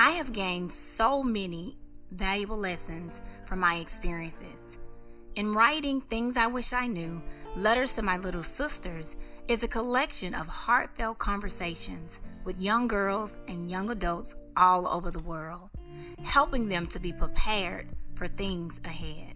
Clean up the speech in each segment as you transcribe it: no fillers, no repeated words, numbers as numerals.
I have gained so many valuable lessons from my experiences. In writing Things I Wish I Knew, Letters to My Little Sisters is a collection of heartfelt conversations with young girls and young adults all over the world, helping them to be prepared for things ahead.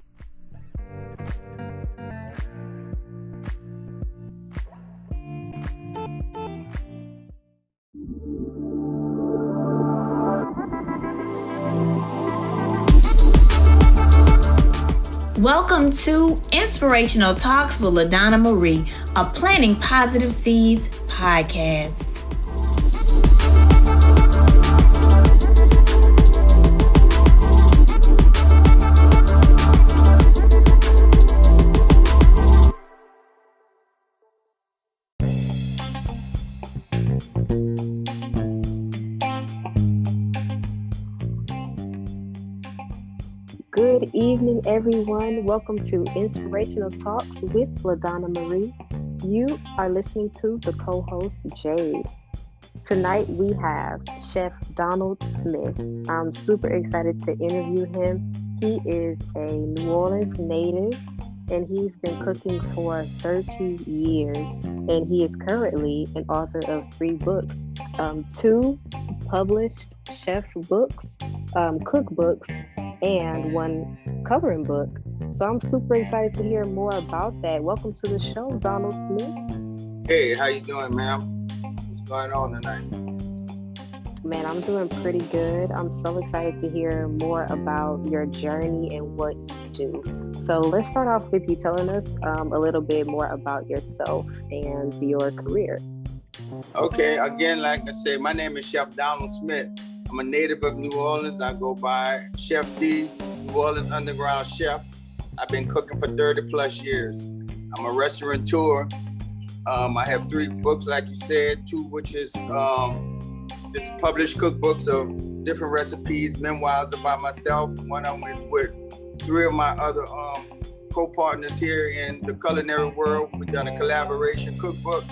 Welcome to Inspirational Talks with LaDonna Marie, a Planting Positive Seeds podcast. Good evening, everyone. Welcome to Inspirational Talks with LaDonna Marie. You are listening to the co-host, Jade. Tonight, we have Chef Donald Smith. I'm super excited to interview him. He is a New Orleans native, and he's been cooking for 30 years, and he is currently an author of 3 books, 2 published chef books, cookbooks, and 1 coloring book. So I'm super excited to hear more about that. Welcome to the show, Donald Smith. Hey, how you doing, ma'am? What's going on tonight? Man, I'm doing pretty good. I'm so excited to hear more about your journey and what you do. So let's start off with you telling us a little bit more about yourself and your career. Okay, again, like I said, my name is Chef Donald Smith. I'm a native of New Orleans. I go by Chef D, New Orleans Underground Chef. I've been cooking for 30 plus years. I'm a restaurateur. I have 3 books, like you said, 2 which is just published cookbooks of different recipes, memoirs about myself. One of them is with 3 of my other co-partners here in the culinary world. We've done a collaboration cookbook.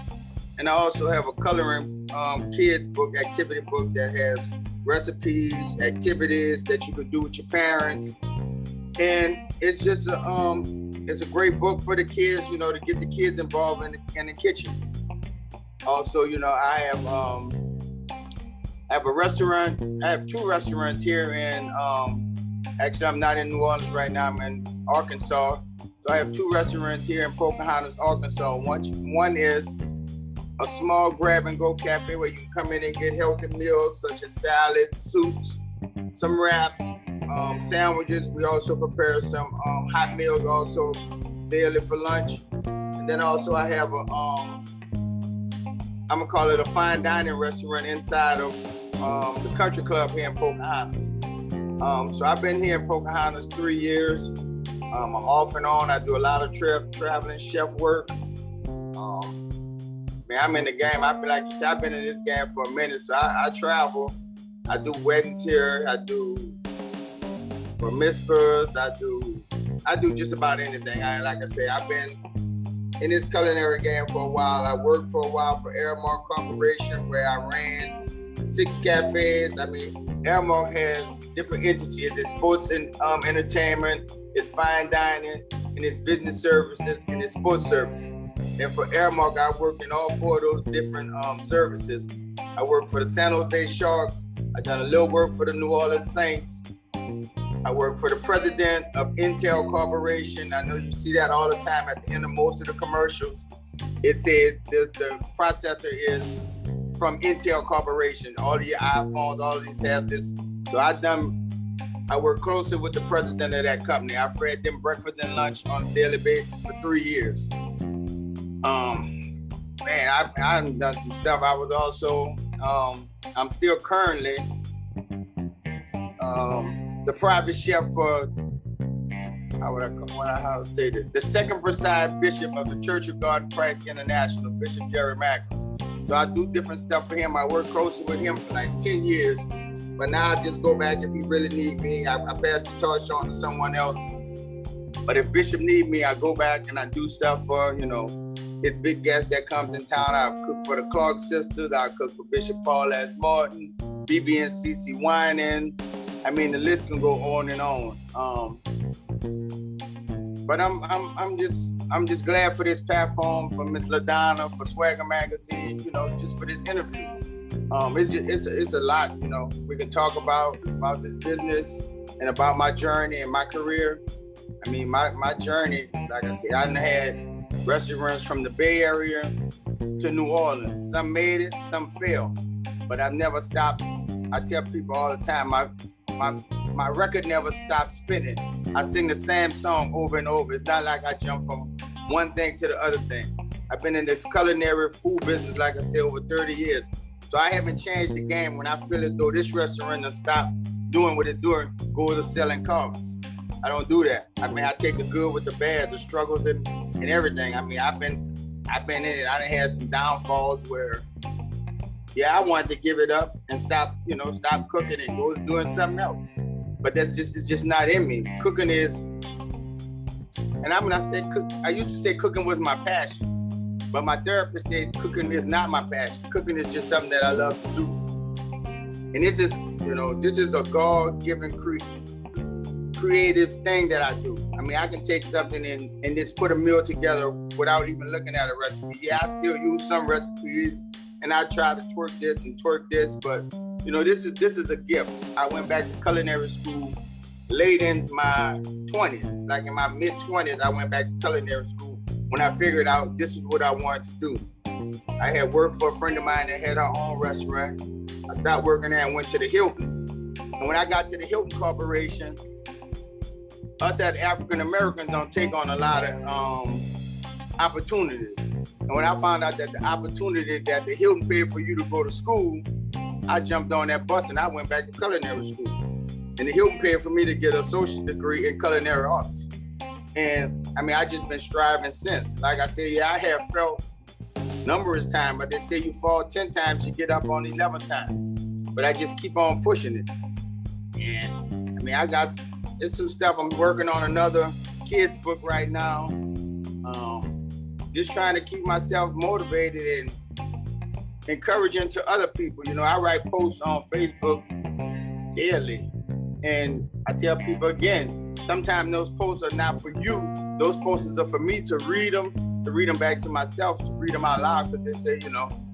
And I also have a coloring kids book, activity book that has recipes, activities that you could do with your parents. And it's just it's a great book for the kids, to get the kids involved in the kitchen. Also, I have a restaurant. I have 2 restaurants here in, actually I'm not in New Orleans right now, I'm in Arkansas. So I have 2 restaurants here in Pocahontas, Arkansas. One is a small grab-and-go cafe where you can come in and get healthy meals such as salads, soups, some wraps, sandwiches. We also prepare some hot meals also daily for lunch. And then also I have I'm gonna call it a fine dining restaurant inside of the country club here in Pocahontas. So I've been here in Pocahontas 3 years. I'm off and on. I do a lot of traveling chef work. I'm in the game. Like you said, I've been in this game for a minute. So I travel. I do weddings here. I do bar mitzvahs. I do just about anything. Like I say, I've been in this culinary game for a while. I worked for a while for Airmark Corporation, where I ran 6 cafes. Airmark has different entities. It's sports and entertainment, it's fine dining, and it's business services, and it's sports service. And for Airmark, I work in all 4 of those different services. I work for the San Jose Sharks. I done a little work for the New Orleans Saints. I work for the president of Intel Corporation. I know you see that all the time at the end of most of the commercials. It said the processor is from Intel Corporation. All of your iPhones, all of these have this. So I work closely with the president of that company. I fed them breakfast and lunch on a daily basis for 3 years. I've done some stuff. I was also, I'm still currently the private chef for, how to say this, the second preside bishop of the Church of God in Christ International, Bishop Jerry Mack. So I do different stuff for him. I work closely with him for like 10 years. But now I just go back if he really need me. I pass the torch on to someone else. But if Bishop need me, I go back and I do stuff for, his big guest that comes in town. I cook for the Clark sisters. I cook for Bishop Paul S. Martin, BB&CC Whining. I mean, the list can go on and on. But I'm just glad for this platform, for Miss LaDonna, for Swagger Magazine, just for this interview. It's a lot, we can talk about this business and about my journey and my career. I mean, my journey, like I said, I done had restaurants from the Bay Area to New Orleans. Some made it, some failed, but I've never stopped. I tell people all the time, my record never stops spinning. I sing the same song over and over. It's not like I jump from one thing to the other thing. I've been in this culinary food business, like I said, over 30 years. So I haven't changed the game. When I feel as though this restaurant has stopped doing what it's doing, go to selling cars. I don't do that. I mean, I take the good with the bad, the struggles and everything. I mean, I've been in it. I done had some downfalls where, I wanted to give it up and stop cooking and go doing something else. But it's just not in me. Cooking is, and I used to say cooking was my passion, but my therapist said cooking is not my passion. Cooking is just something that I love to do. And this is a God-given creative thing that I do. I mean, I can take something and just put a meal together without even looking at a recipe. Yeah, I still use some recipes and I try to twerk this, but this is a gift. I went back to culinary school late in my 20s. Like in my mid-20s, I went back to culinary school when I figured out this is what I wanted to do. I had worked for a friend of mine that had her own restaurant. I stopped working there and went to the Hilton. And when I got to the Hilton Corporation, us as African Americans don't take on a lot of opportunities. And when I found out that the opportunity that the Hilton paid for you to go to school, I jumped on that bus and I went back to culinary school. And the Hilton paid for me to get an associate degree in culinary arts. And I mean, I just been striving since. Like I said, I have felt numerous times, but they say you fall 10 times, you get up on 11 times. But I just keep on pushing it. And I mean, there's some stuff. I'm working on another kid's book right now. Just trying to keep myself motivated and encouraging to other people. I write posts on Facebook daily. And I tell people again, sometimes those posts are not for you. Those posts are for me to read them back to myself, to read them out loud. Because they say,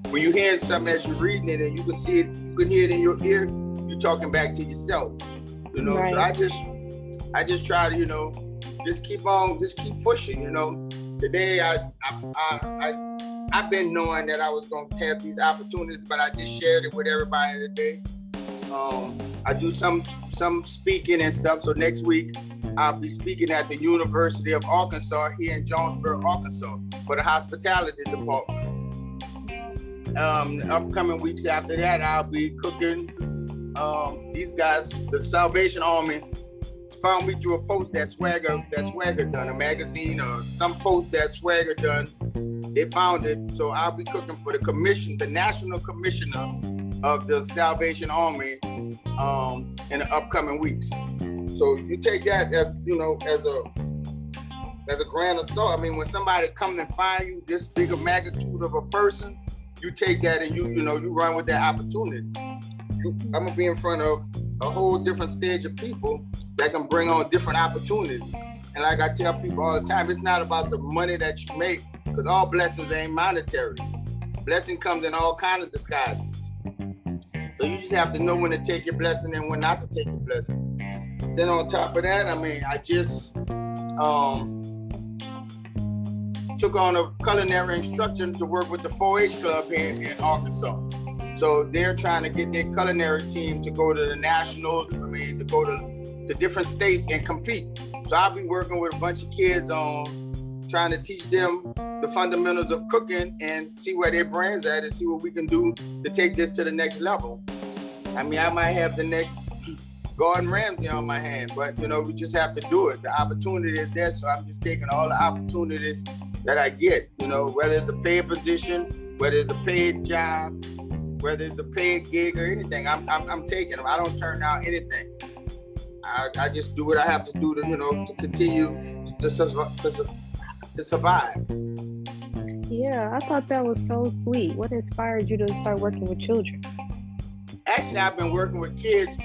when you're hearing something as you're reading it and you can see it, you can hear it in your ear, you're talking back to yourself. Right. So I just try to, just keep pushing, Today I've been knowing that I was going to have these opportunities, but I just shared it with everybody today. I do some speaking and stuff. So next week I'll be speaking at the University of Arkansas here in Jonesboro, Arkansas, for the hospitality department. The upcoming weeks after that, I'll be cooking. These guys, the Salvation Army, found me through a post that Swagger done, a magazine or some post that Swagger done. They found it, so I'll be cooking for the National Commissioner of the Salvation Army in the upcoming weeks. So you take that as as a grain of salt. I mean, when somebody comes and find you this big a magnitude of a person, you take that and you run with that opportunity. I'm gonna be in front of a whole different stage of people that can bring on different opportunities. And like I tell people all the time, it's not about the money that you make, because all blessings ain't monetary. Blessing comes in all kinds of disguises. So you just have to know when to take your blessing and when not to take your blessing. Then on top of that, I mean, I just took on a culinary instruction to work with the 4-H club here in Arkansas. So they're trying to get their culinary team to go to the nationals, to go to different states and compete. So I'll be working with a bunch of kids on trying to teach them the fundamentals of cooking and see where their brains at and see what we can do to take this to the next level. I mean, I might have the next Gordon Ramsay on my hand, but we just have to do it. The opportunity is there, so I'm just taking all the opportunities that I get, whether it's a paid position, whether it's a paid job, whether it's a paid gig or anything, I'm taking them. I don't turn down anything. I just do what I have to do to continue to survive. Yeah, I thought that was so sweet. What inspired you to start working with children? Actually, I've been working with kids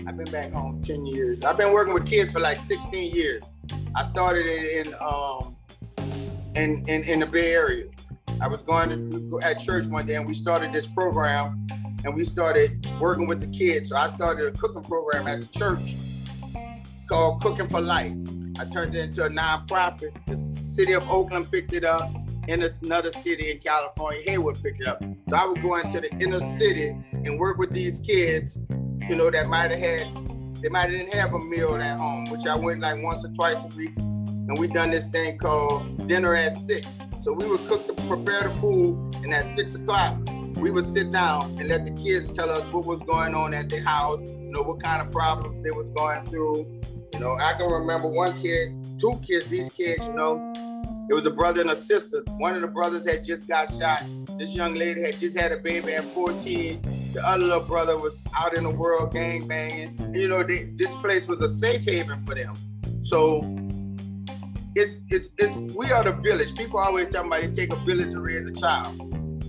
I've been back home 10 years. I've been working with kids for like 16 years. I started it in the Bay Area. I was going to at church one day and we started this program and we started working with the kids. So I started a cooking program at the church called Cooking for Life. I turned it into a nonprofit. The city of Oakland picked it up, and another city in California, Hayward, picked it up. So I would go into the inner city and work with these kids, you know, that they might didn't have a meal at home, which I went like once or twice a week. And we done this thing called dinner at 6. So we would prepare the food, and at 6 o'clock, we would sit down and let the kids tell us what was going on at their house, you know, what kind of problems they was going through. You know, I can remember one kid, 2 kids, these kids, you know, it was a brother and a sister. One of the brothers had just got shot. This young lady had just had a baby at 14. The other little brother was out in the world gang banging. And, you know, this place was a safe haven for them. So we are the village. People always talk about it take a village to raise a child.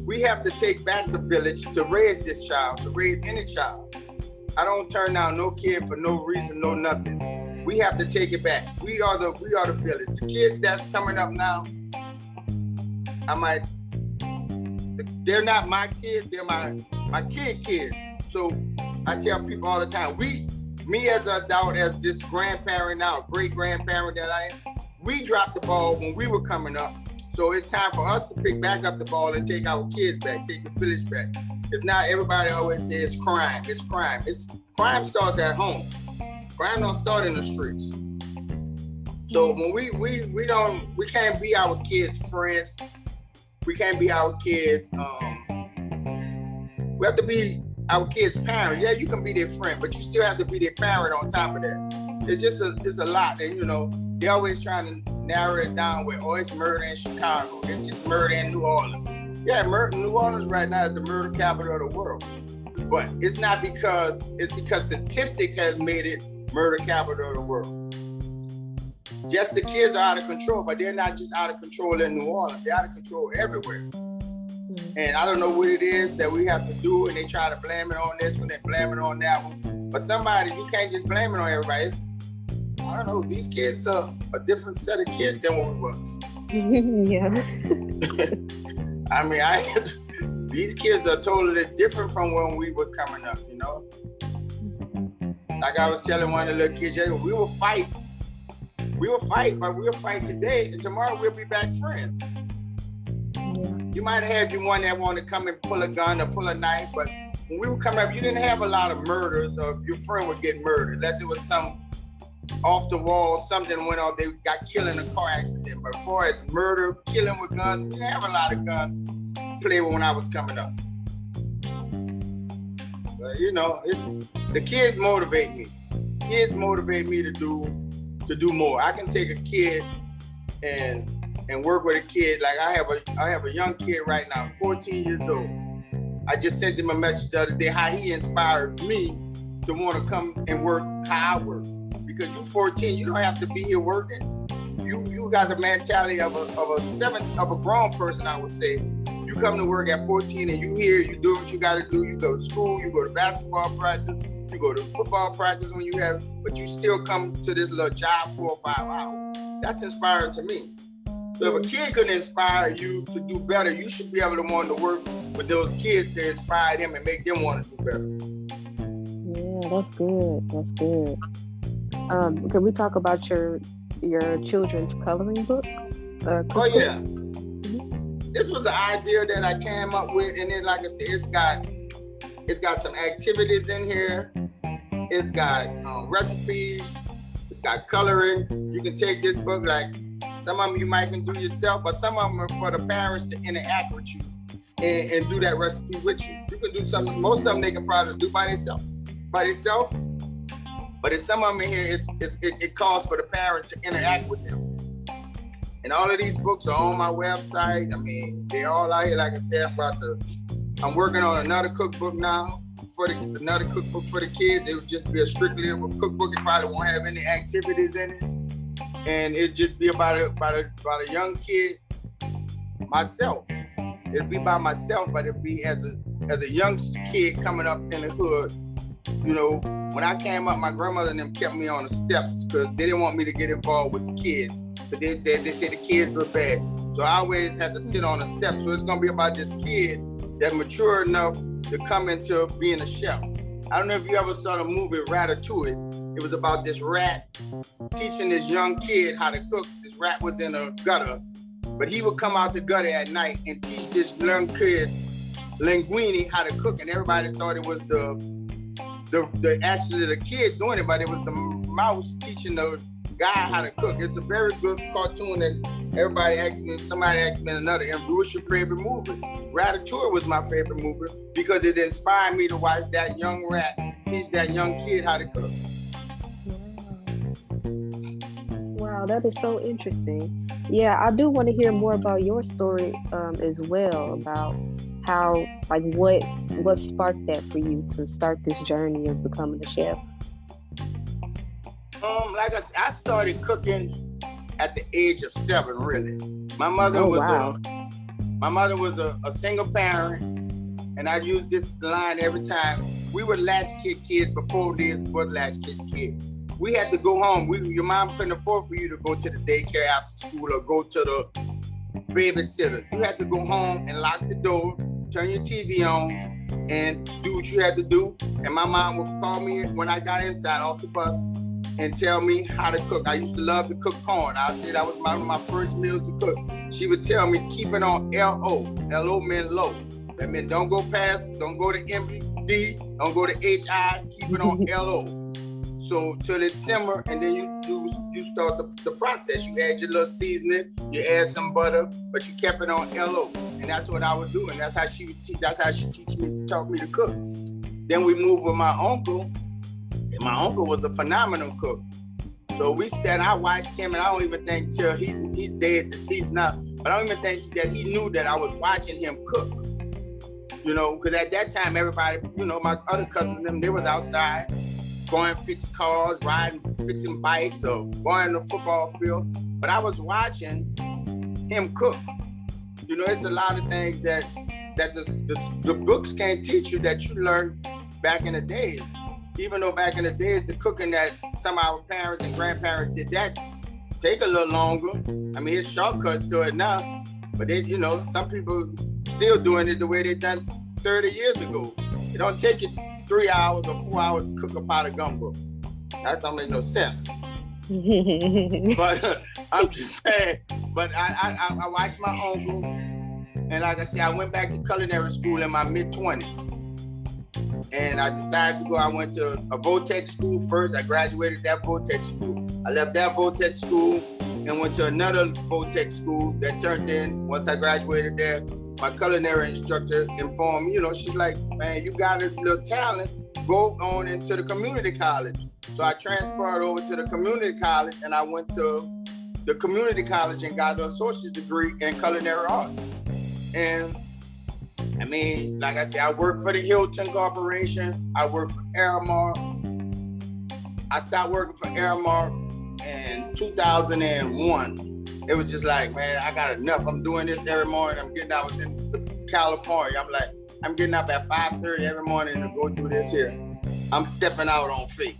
We have to take back the village to raise this child, to raise any child. I don't turn down no kid for no reason, no nothing. We have to take it back. We are the village. The kids that's coming up now, they're not my kids, they're my kids. So I tell people all the time, me as an adult, as this grandparent now, great grandparent that I am, we dropped the ball when we were coming up. So it's time for us to pick back up the ball and take our kids back, take the village back. It's not everybody always says crime. It's crime. Crime starts at home. Crime don't start in the streets. So when we can't be our kids' friends. We can't be our kids. We have to be our kids' parents. Yeah, you can be their friend, but you still have to be their parent on top of that. It's just a lot, and you know they're always trying to narrow it down with, oh, it's murder in Chicago. It's just murder in New Orleans. Yeah, New Orleans right now is the murder capital of the world. But it's not because statistics has made it murder capital of the world. Just the kids are out of control, but they're not just out of control in New Orleans. They're out of control everywhere. And I don't know what it is that we have to do, and they try to blame it on this one and blame it on that one. But you can't just blame it on everybody. I don't know, these kids are a different set of kids than what we was. Yeah. I mean, these kids are totally different from when we were coming up, you know? Like I was telling one of the little kids, we will fight, but we'll fight today, and tomorrow we'll be back friends. Yeah. You might have one that want to come and pull a gun or pull a knife, but when we were coming up, you didn't have a lot of murders, or your friend would get murdered, unless it was some off the wall, something went on, they got killed in a car accident. But as far as murder, killing with guns, we didn't have a lot of guns play with when I was coming up. But you know, the kids motivate me. Kids motivate me to do more. I can take a kid and work with a kid. Like I have a young kid right now, 14 years old. I just sent him a message the other day how he inspires me to want to come and work how I work. Because you're 14, you don't have to be here working. You got the mentality of a grown person, I would say. You come to work at 14 and you here, you do what you got to do. You go to school, you go to basketball practice, you go to football practice when you have, but you still come to this little job 4 or 5 hours. That's inspiring to me. So if a kid could inspire you to do better, you should be able to want to work with those kids to inspire them and make them want to do better. Yeah, that's good. That's good. Can we talk about your children's coloring book? Oh yeah. Mm-hmm. This was an idea that I came up with, and then like I said, it's got some activities in here. It's got recipes. It's got coloring. You can take this book, like some of them you might can do yourself, but some of them are for the parents to interact with you and do that recipe with you. You can do something. Most of them they can probably do by themselves. But in some of them in here, it calls for the parent to interact with them. And all of these books are on my website. I mean, they're all out here. Like I said, I'm working on another cookbook now, another cookbook for the kids. It would just be strictly a cookbook. It probably won't have any activities in it. And it'd just be about a young kid, myself, it'd be by myself, but it'd be as a young kid coming up in the hood. You know, when I came up, my grandmother and them kept me on the steps because they didn't want me to get involved with the kids. But they said the kids were bad. So I always had to sit on the steps. So it's gonna be about this kid that matured enough to come into being a chef. I don't know if you ever saw the movie Ratatouille. It was about this rat teaching this young kid how to cook. This rat was in a gutter, but he would come out the gutter at night and teach this young kid, Linguini, how to cook. And everybody thought it was actually the kid doing it, but it was the mouse teaching the guy how to cook. It's a very good cartoon, and somebody asked me another, and what's your favorite movie? Ratatouille was my favorite movie because it inspired me to watch that young rat teach that young kid how to cook. Wow, that is so interesting. Yeah, I do want to hear more about your story as well, about how, like, what sparked that for you to start this journey of becoming a chef. Like I started cooking at the age of 7, really. My mother was a single parent, and I use this line every time. We were latchkey kids before this was latchkey kids. We had to go home. Your mom couldn't afford for you to go to the daycare after school or go to the babysitter. You had to go home and lock the door, turn your TV on, and do what you had to do. And my mom would call me when I got inside off the bus and tell me how to cook. I used to love to cook corn. I said that was one of my first meals to cook. She would tell me, keep it on LO. LO meant low. That meant don't go to MBD, don't go to HI, keep it on LO. So till it simmer, and then you start the process. You add your little seasoning, you add some butter, but you kept it on LO. And that's what I would do, and that's how she would taught me to cook. Then we moved with my uncle, and my uncle was a phenomenal cook. So I watched him, and I don't even think till he's dead, deceased now, but I don't even think that he knew that I was watching him cook. You know, because at that time, everybody, you know, my other cousins, they was outside, going fix cars, fixing bikes, or going to the football field. But I was watching him cook. You know, it's a lot of things that the books can't teach you that you learned back in the days. Even though back in the days, the cooking that some of our parents and grandparents did, that take a little longer. I mean, it's shortcuts to it now, but you know, some people still doing it the way they done 30 years ago. It don't take you 3 hours or 4 hours to cook a pot of gumbo. That don't make no sense. But I'm just saying, but I watched my uncle, and like I said, I went back to culinary school in my mid-20s. And I decided to go. I went to a Votech school first. I graduated that Votech school. I left that Votech school and went to another Votech school that turned in. Once I graduated there, my culinary instructor informed me, you know, she's like, man, you got a little talent, go on into the community college. So I transferred over to the community college, and I went to the community college and got an associate's degree in culinary arts. And I mean, like I said, I worked for the Hilton Corporation. I worked for Aramark. I stopped working for Aramark in 2001. It was just like, man, I got enough. I'm doing this every morning. I was in California. I'm getting up at 5:30 every morning to go do this here. I'm stepping out on faith.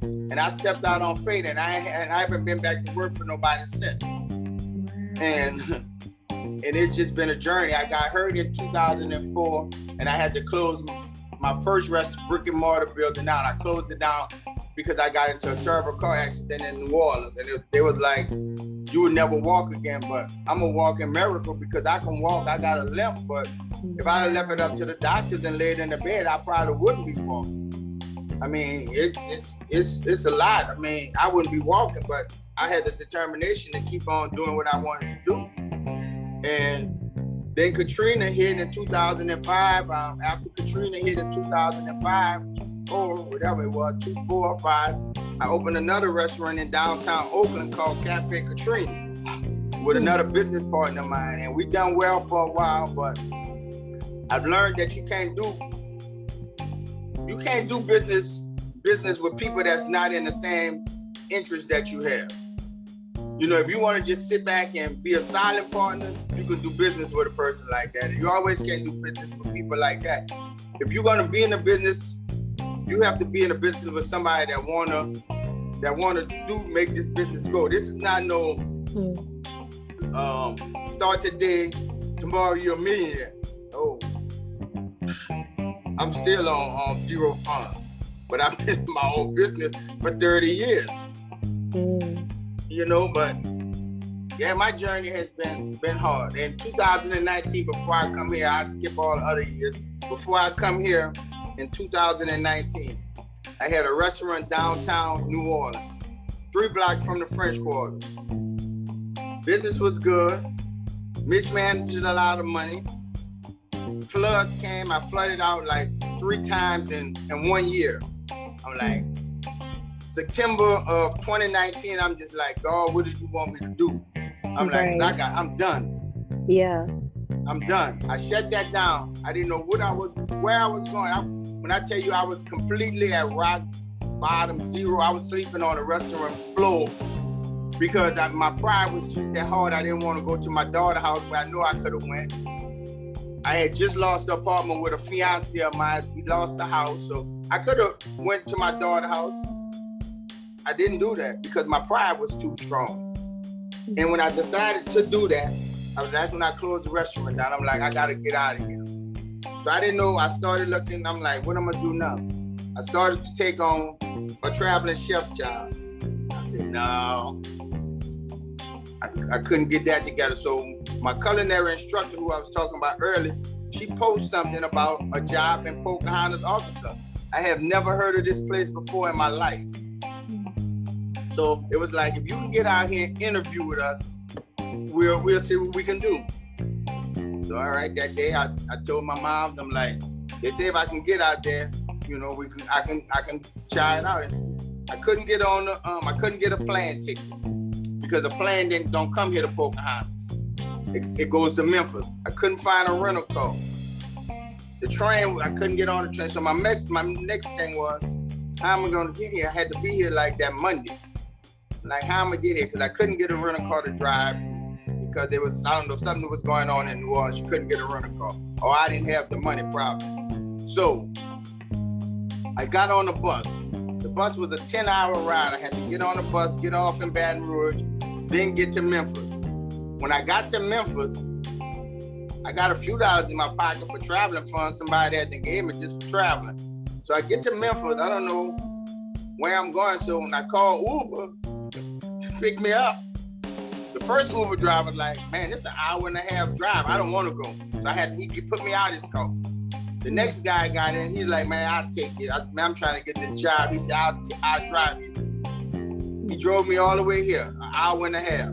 And I stepped out on faith, and I haven't been back to work for nobody since. And it's just been a journey. I got hurt in 2004, and I had to close my first brick and mortar building down. I closed it down because I got into a terrible car accident in New Orleans, and they was like, you would never walk again, but I'm a walking miracle because I can walk. I got a limp, but if I had left it up to the doctors and laid in the bed, I probably wouldn't be walking. I mean, it's a lot. I mean, I wouldn't be walking, but I had the determination to keep on doing what I wanted to do. And then Katrina hit in 2005. After Katrina hit in 2005, or whatever it was, 4 or 5, I opened another restaurant in downtown Oakland called Cafe Katrina with another business partner of mine. And we done well for a while, but I've learned that you can't do business with people that's not in the same interest that you have. You know, if you want to just sit back and be a silent partner, you can do business with a person like that. And you always can't do business with people like that. If you're going to be in a business, you have to be in a business with somebody that wanna make this business go. This is not no start today, tomorrow you're a millionaire. Oh, I'm still on zero funds, but I've been in my own business for 30 years. You know, but yeah, my journey has been hard. In 2019, before I come here, I skip all the other years. Before I come here in 2019, I had a restaurant downtown New Orleans, 3 blocks from the French Quarters. Business was good, mismanaged a lot of money. Floods came, I flooded out like 3 times in 1 year. I'm like, September of 2019, I'm just like, God, what did you want me to do? I'm like, I'm done. Yeah. I'm done. I shut that down. I didn't know where I was going. When I tell you I was completely at rock bottom, zero, I was sleeping on the restaurant floor because my pride was just that hard. I didn't want to go to my daughter's house where I knew I could have went. I had just lost the apartment with a fiance of mine. We lost the house. So I could have went to my daughter's house. I didn't do that because my pride was too strong. And when I decided to do that, that's when I closed the restaurant down. I'm like, I gotta get out of here. So I didn't know, I started looking, I'm like, what am I gonna do now? I started to take on a traveling chef job. I said, no, I couldn't get that together. So my culinary instructor, who I was talking about earlier, she posted something about a job in Pocahontas, Arkansas. I have never heard of this place before in my life. So it was like, if you can get out here and interview with us, we'll see what we can do. So all right, that day I told my moms, I'm like, they say if I can get out there, you know, I can try it out and see. I couldn't get on I couldn't get a plane ticket because a plane don't come here to Pocahontas. It goes to Memphis. I couldn't find a rental car. The train, I couldn't get on the train. So my next thing was, how am I gonna get here? I had to be here like that Monday. Like, how am I gonna get here? Because I couldn't get a rental car to drive because it was, I don't know, something was going on in New Orleans. You couldn't get a rental car. Or I didn't have the money probably. So I got on the bus. The bus was a 10-hour ride. I had to get on the bus, get off in Baton Rouge, then get to Memphis. When I got to Memphis, I got a few dollars in my pocket for traveling funds. Somebody had gave me just for traveling. So I get to Memphis. I don't know where I'm going. So when I call Uber to pick me up, the first Uber driver was like, man, it's an hour and a half drive. I don't want to go. So he put me out his car. The next guy got in. He's like, man, I'll take it. I said, man, I'm trying to get this job. He said, I'll drive you. He drove me all the way here, an hour and a half.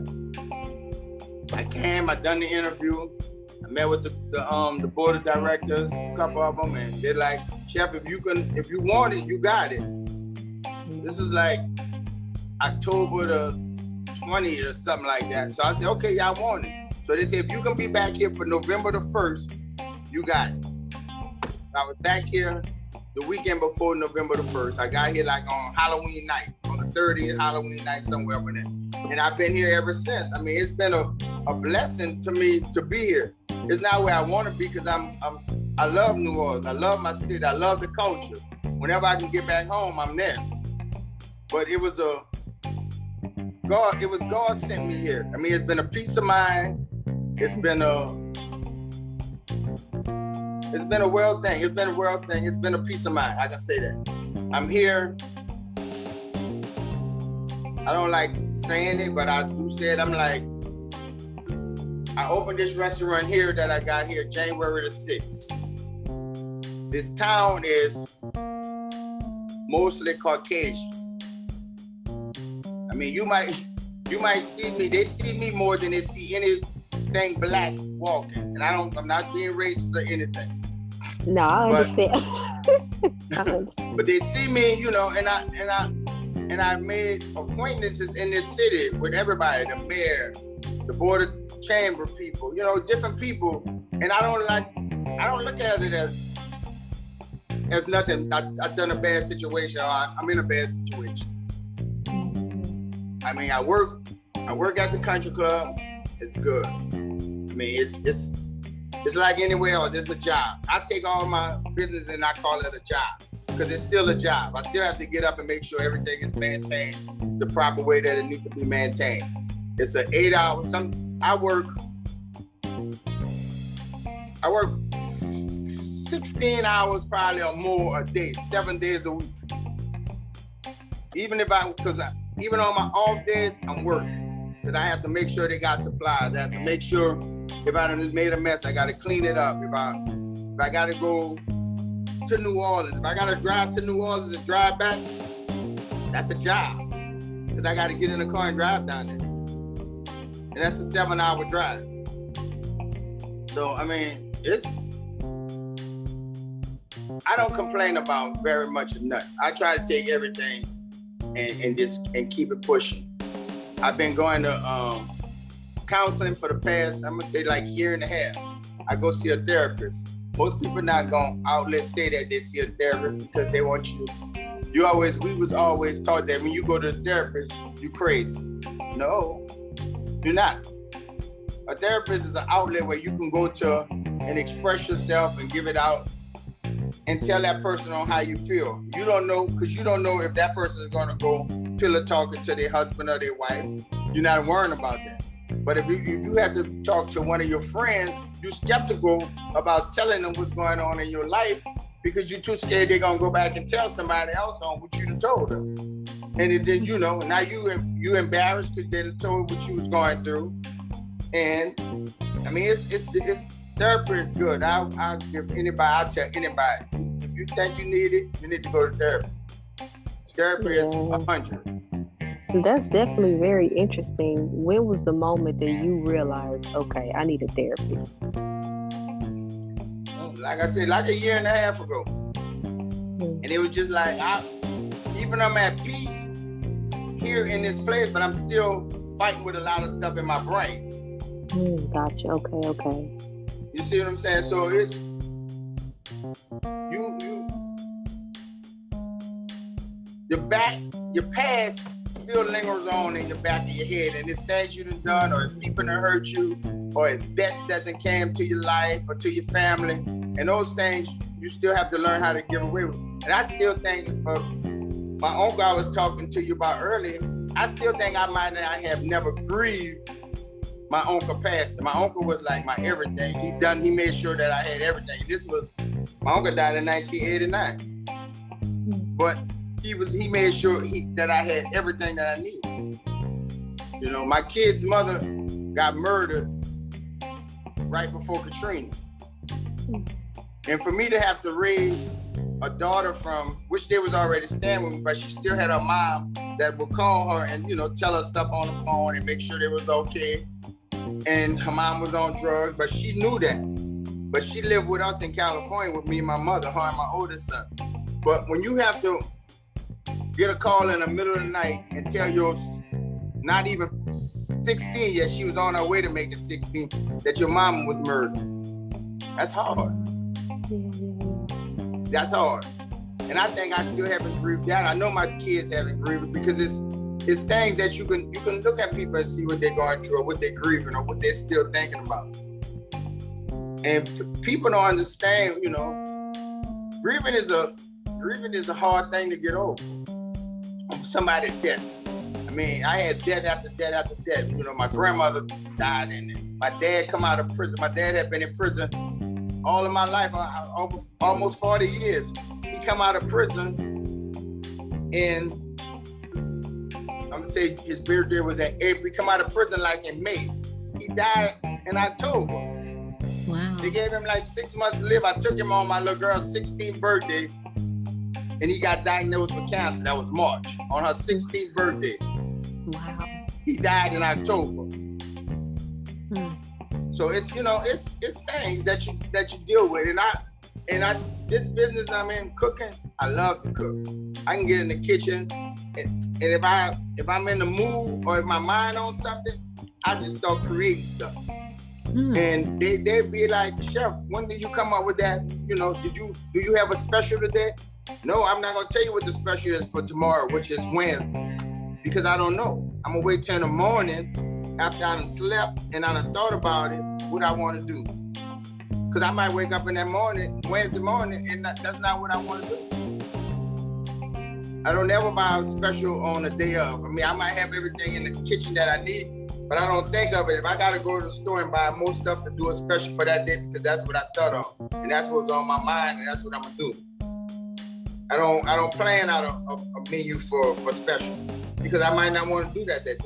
I came, I done the interview. I met with the board of directors, a couple of them, and they're like, Chef, if you want it, you got it. This is like October the 20th or something like that. So I said, okay, y'all want it. So they said, if you can be back here for November the 1st, you got it. I was back here the weekend before November the 1st. I got here like on Halloween night, on the 30th Halloween night, somewhere over there. And I've been here ever since. I mean, it's been a blessing to me to be here. It's not where I want to be because I love New Orleans. I love my city. I love the culture. Whenever I can get back home, I'm there. But it was God sent me here. I mean, it's been a peace of mind. It's been a world thing. It's been a world thing. It's been a peace of mind. I can say that. I'm here. I don't like saying it, but I do say it. I'm like, I opened this restaurant here that I got here January the 6th. This town is mostly Caucasians. I mean, you might see me. They see me more than they see anything black walking. And I'm not being racist or anything. No, I understand. But they see me, you know, and I made acquaintances in this city with everybody, the mayor, the board of chamber people, you know, different people. And I don't look at it as nothing. I've done a bad situation or I'm in a bad situation. I mean, I work I work at the country club. It's good. I mean, it's like anywhere else. It's a job. I take all my business and I call it a job because it's still a job. I still have to get up and make sure everything is maintained the proper way that it needs to be maintained. It's an 8 hour. I work 16 hours probably or more a day, 7 days a week. Even on my off days, I'm working. Because I have to make sure they got supplies. I have to make sure if I done just made a mess, I got to clean it up. If I got to go to New Orleans, if I got to drive to New Orleans and drive back, that's a job. Because I got to get in the car and drive down there. And that's a 7-hour drive. So, I mean, I don't complain about very much of nothing. I try to take everything and keep it pushing. I've been going to counseling for the past, I'm gonna say like year and a half. I go see a therapist. Most people not gonna outlet say that they see a therapist because they want you. We was always taught that when you go to the therapist, you crazy. No, you're not. A therapist is an outlet where you can go to and express yourself and give it out and tell that person on how you feel. You don't know, because you don't know if that person is gonna go pillow talking to their husband or their wife. You're not worrying about that. But if you have to talk to one of your friends, you're skeptical about telling them what's going on in your life because you're too scared they're gonna go back and tell somebody else on what you done told them. And then, now you embarrassed because they done told what you was going through. And I mean, it's therapy is good. I'll tell anybody, if you think you need it, you need to go to therapy. Therapy is 100. That's definitely very interesting. When was the moment that you realized, okay, I need a therapist? Like I said, like a year and a half ago. And it was just like, even I'm at peace here in this place, but I'm still fighting with a lot of stuff in my brains. Gotcha. Okay. You see what I'm saying? So it's your past still lingers on in the back of your head, and it's things you done, or it's people that hurt you, or it's death that done came to your life or to your family, and those things you still have to learn how to give away with. And I still think, for my uncle I was talking to you about earlier, I still think I might not have never grieved my uncle passing. My uncle was like my everything. He made sure that I had everything. My uncle died in 1989. But he made sure that I had everything that I needed. My kid's mother got murdered right before Katrina. And for me to have to raise a daughter which they was already staying with me, but she still had her mom that would call her and, tell her stuff on the phone and make sure they was okay. And her mom was on drugs, but she knew that. But she lived with us in California with me and my mother, her and my oldest son. But when you have to get a call in the middle of the night and tell your not even 16 yet, she was on her way to making 16, that your mama was murdered. That's hard. That's hard. And I think I still haven't grieved that. I know my kids haven't grieved because it's things that you can look at people and see what they're going through or what they're grieving or what they're still thinking about. And people don't understand, grieving is a hard thing to get over. Somebody's death. I mean, I had death after death after death. My grandmother died and my dad come out of prison. My dad had been in prison all of my life, almost 40 years. He come out of prison and I'm gonna say his birthday was in April. He come out of prison like in May. He died in October. Wow. They gave him like 6 months to live. I took him on my little girl's 16th birthday and he got diagnosed with cancer. That was March, on her 16th birthday. Wow. He died in October. So it's things that you deal with. And I this business I'm in, cooking, I love to cook. I can get in the kitchen and if I'm in the mood or if my mind on something, I just start creating stuff. And they'd be like, Chef, when did you come up with that? Do you have a special today? No, I'm not gonna tell you what the special is for tomorrow, which is Wednesday, because I don't know. I'm gonna wait till the morning after I done slept and I done thought about it, what I want to do. Cause I might wake up in that morning, Wednesday morning, and that's not what I want to do. I don't ever buy a special on the day of. I mean, I might have everything in the kitchen that I need, but I don't think of it. If I gotta go to the store and buy more stuff to do a special for that day, because that's what I thought of, and that's what's on my mind, and that's what I'm gonna do. I don't plan out a menu for special, because I might not want to do that day.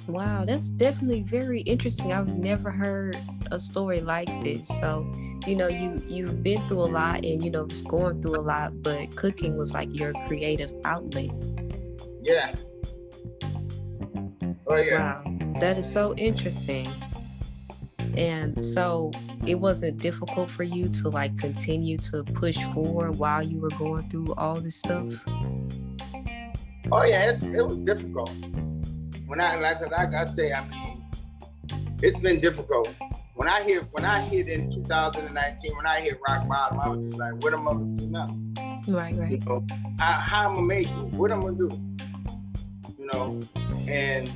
Wow, that's definitely very interesting. I've never heard a story like this. So, you've been through a lot and, just going through a lot, but cooking was like your creative outlet. Yeah. Oh, yeah. Wow, that is so interesting. And so it wasn't difficult for you to like continue to push forward while you were going through all this stuff? Oh, yeah, it was difficult. When I say, I mean, it's been difficult. When I hit in 2019, when I hit rock bottom, I was just like, what am I gonna do now? Right. How am I gonna make it? What am I gonna do? And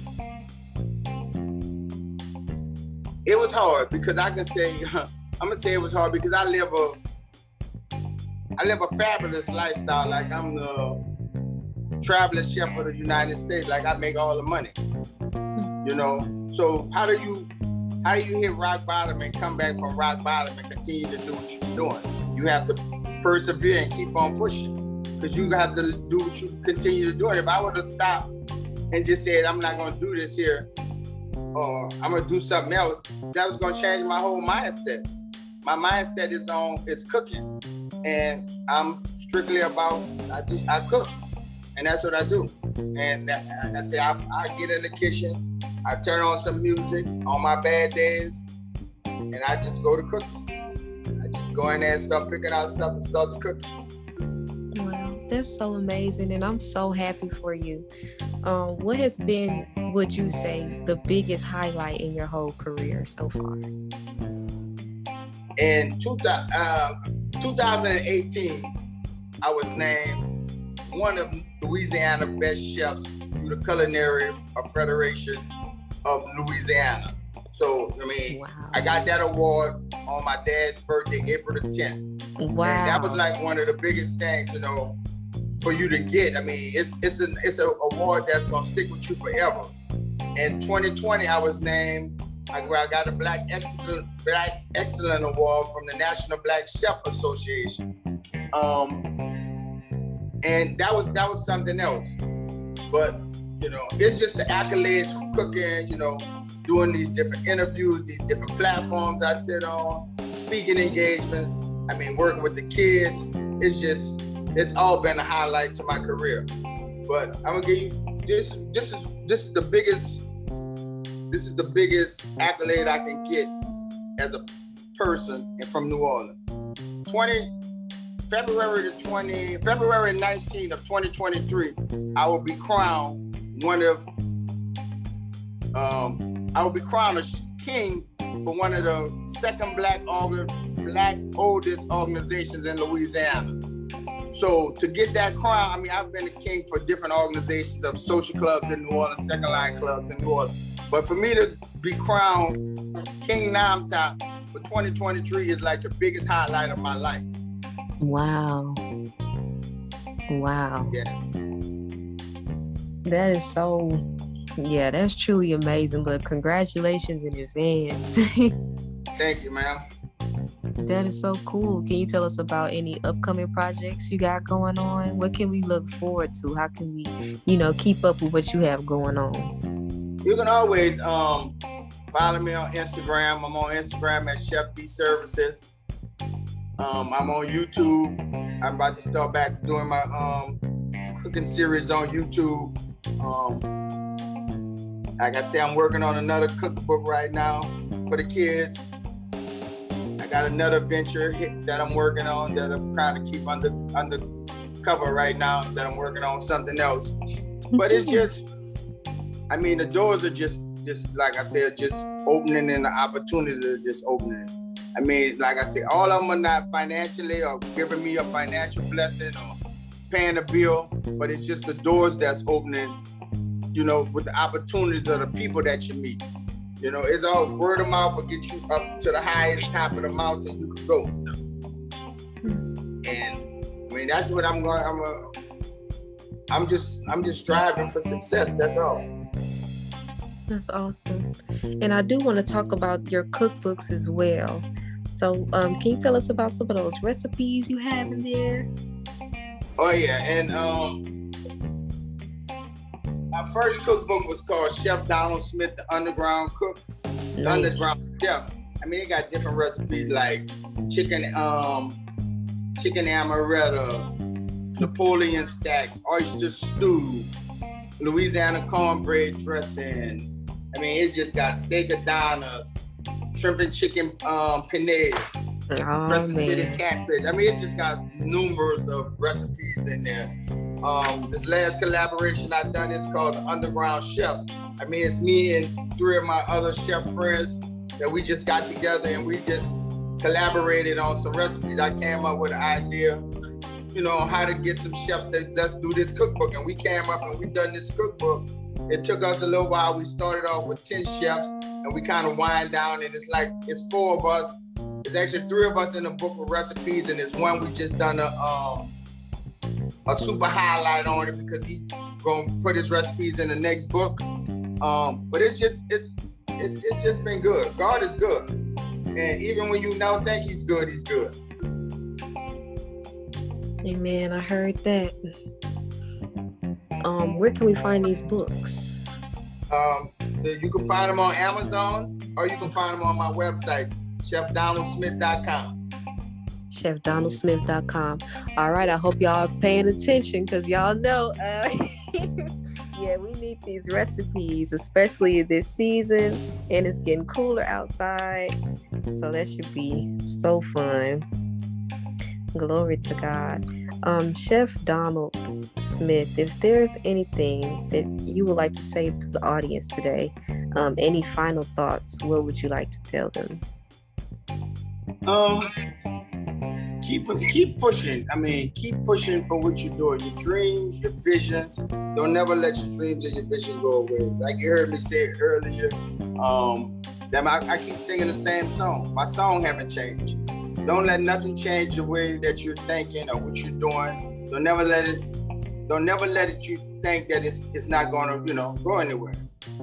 it was hard because I'm gonna say it was hard because I live a fabulous lifestyle. Like I'm the traveling chef of the United States. Like I make all the money, So how do you hit rock bottom and come back from rock bottom and continue to do what you're doing? You have to persevere and keep on pushing, because you have to do what you continue to do. And if I would have stopped and just said, I'm not going to do this here, or I'm going to do something else, that was going to change my whole mindset. My mindset is cooking, and I'm strictly about, I cook. And that's what I do. And like I say, I get in the kitchen, I turn on some music on my bad days, and I just go to cooking. I just go in there and start picking out stuff and start to cook. Wow, that's so amazing, and I'm so happy for you. What has been, would you say, the biggest highlight in your whole career so far? In 2018, I was named one of Louisiana's best chefs through the Culinary Federation of Louisiana. So, wow. I got that award on my dad's birthday, April the 10th. Wow. And that was like one of the biggest things, for you to get. I mean, it's an award that's gonna stick with you forever. In 2020, I was named, I got a Black Excellent Award from the National Black Chef Association. And that was something else. But, it's just the accolades from cooking, doing these different interviews, these different platforms I sit on, speaking engagement. I mean, working with the kids. It's all been a highlight to my career. But I'm gonna give you this is the biggest accolade I can get as a person from New Orleans. February 19th of 2023, I will be crowned a king for one of the second black oldest organizations in Louisiana. So to get that crown, I mean, I've been a king for different organizations of social clubs in New Orleans, second line clubs in New Orleans. But for me to be crowned King Namtop for 2023 is like the biggest highlight of my life. Wow. Yeah. That is that's truly amazing, but congratulations in advance. Thank you, ma'am. That is so cool. Can you tell us about any upcoming projects you got going on? What can we look forward to? How can we, keep up with what you have going on? You can always follow me on Instagram. I'm on Instagram at Chef B Services. I'm on YouTube. I'm about to start back doing my cooking series on YouTube. Like I said, I'm working on another cookbook right now for the kids. I got another venture that I'm working on that I'm trying to keep under cover right now, that I'm working on something else. But it's just, I mean, the doors are just like I said, just opening, and the opportunities are just opening. I mean, like I said, all of them are not financially or giving me a financial blessing or paying a bill, but it's just the doors that's opening, you know, with the opportunities of the people that you meet. You know, it's all word of mouth will get you up to the highest top of the mountain you could go. And I mean, that's what I'm going. I'm just striving for success. That's all. That's awesome. And I do want to talk about your cookbooks as well. So, can you tell us about some of those recipes you have in there? Oh yeah, and my first cookbook was called Chef Donald Smith, the Underground Cook, the Underground Chef. I mean, it got different recipes like chicken amaretto, Napoleon stacks, oyster stew, Louisiana cornbread dressing. I mean, it just got steak Adonis, shrimp and chicken penne, Crescent City catfish. I mean, it just got numerous of recipes in there. This last collaboration I've done is called the Underground Chefs. I mean, it's me and 3 of my other chef friends that we just got together and we just collaborated on some recipes. I came up with an idea, you know, how to get some chefs to let's do this cookbook. And we came up and we done this cookbook. It took us a little while. We started off with 10 chefs and we kind of wind down and it's 4 of us. There's actually 3 of us in the book with recipes and there's one we just done a super highlight on it because he gonna put his recipes in the next book. But it's just been good. God is good. And even when you don't think he's good, he's good. Amen. I heard that. Where can we find these books? You can find them on Amazon or you can find them on my website, chefdonaldsmith.com. chefdonaldsmith.com. All right, I hope y'all are paying attention because y'all know, yeah, we need these recipes, especially this season, and it's getting cooler outside, so that should be so fun. Glory to God. Chef Donald Smith, if there's anything that you would like to say to the audience today, any final thoughts, what would you like to tell them? Keep pushing. I mean, keep pushing for what you're doing. Your dreams, your visions. Don't never let your dreams and your vision go away. Like you heard me say earlier, that I keep singing the same song. My song haven't changed. Don't let nothing change the way that you're thinking or what you're doing. Don't never let it you think that it's not gonna, go anywhere.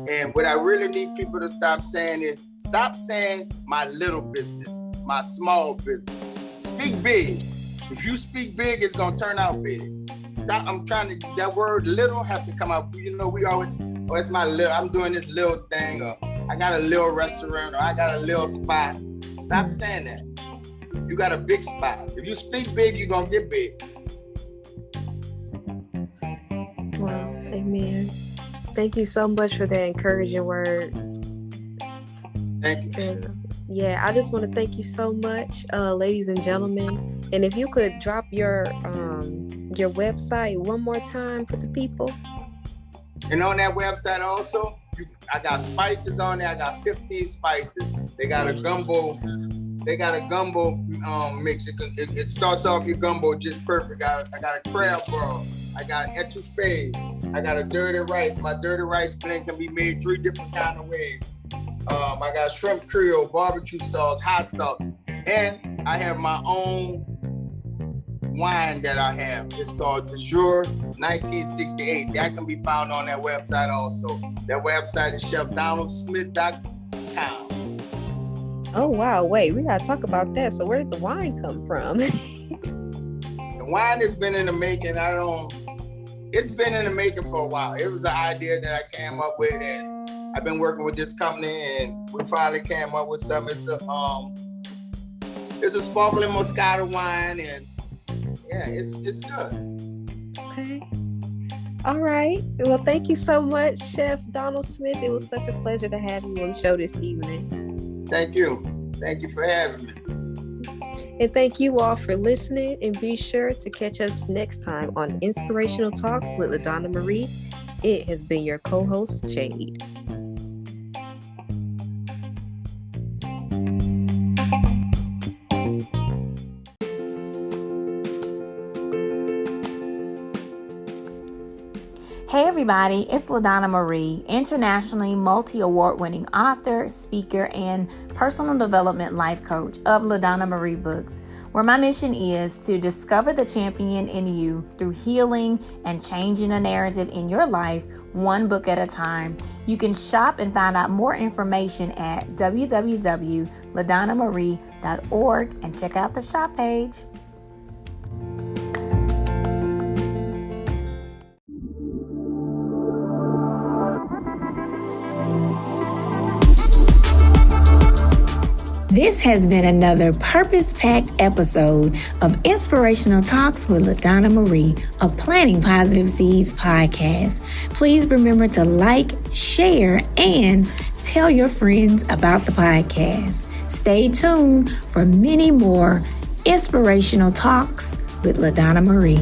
And what I really need people to stop saying is, stop saying my little business, my small business. Speak big. If you speak big, it's gonna turn out big. Stop. That word little have to come out. We always, it's my little, I'm doing this little thing, or I got a little restaurant, or I got a little spot. Stop saying that. You got a big spot. If you speak big, you're gonna get big. Wow, amen. Thank you so much for that encouraging word. Thank you. And, yeah, I just want to thank you so much, ladies and gentlemen. And if you could drop your website one more time for the people. And on that website also, I got spices on there. I got 15 spices. They got a gumbo. They got a gumbo mix. It starts off your gumbo just perfect. I got a crab ball. I got etouffee. I got a dirty rice. My dirty rice blend can be made 3 different kind of ways. I got shrimp Creole, barbecue sauce, hot sauce, and I have my own wine that I have. It's called De Jour 1968. That can be found on that website also. That website is chefdonaldsmith.com. Oh, wow. Wait, we got to talk about that. So where did the wine come from? The wine has been in the making. It's been in the making for a while. It was an idea that I came up with, and I've been working with this company, and we finally came up with something. It's a sparkling Moscato wine, and yeah, it's good. Okay. All right. Well, thank you so much, Chef Donald Smith. It was such a pleasure to have you on the show this evening. Thank you. Thank you for having me. And thank you all for listening, and be sure to catch us next time on Inspirational Talks with LaDonna Marie. It has been your co-host, Jade. Hey everybody, it's LaDonna Marie, internationally multi-award winning author, speaker, and personal development life coach of LaDonna Marie Books, where my mission is to discover the champion in you through healing and changing a narrative in your life, one book at a time. You can shop and find out more information at www.ladonnamarie.org and check out the shop page. This has been another purpose-packed episode of Inspirational Talks with LaDonna Marie, a Planting Positive Seeds podcast. Please remember to like, share, and tell your friends about the podcast. Stay tuned for many more Inspirational Talks with LaDonna Marie.